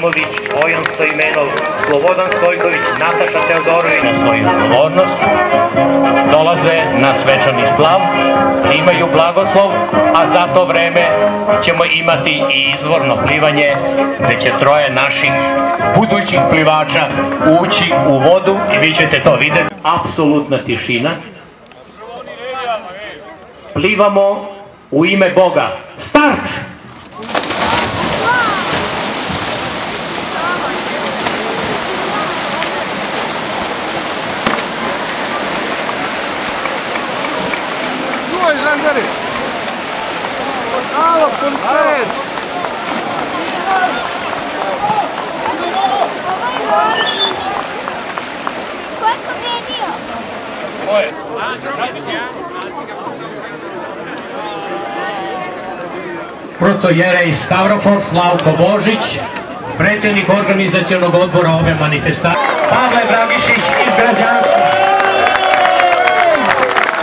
Simović, Bojan Stoimenov, Slobodan Stojković, Nataša Teodorović na svoju odgovornost dolaze na svečani splav, imaju blagoslov, a za to vreme ćemo imati i izvorno plivanje gde će troje naših budućih plivača ući u vodu i vi ćete to vidjeti. Apsolutna tišina. Plivamo u ime Boga. Start! Protojerej Stavropol Slavko Božić, predsjednik organizacionog odbora ove manifestacije, Pavle Dragišić iz Građanstva,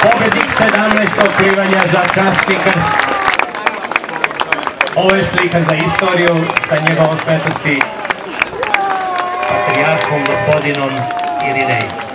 pobednik 17. plivanja za časti krst. Ovo je slika za istoriju sa njegovom svetosti patrijarhom gospodinom Irinej.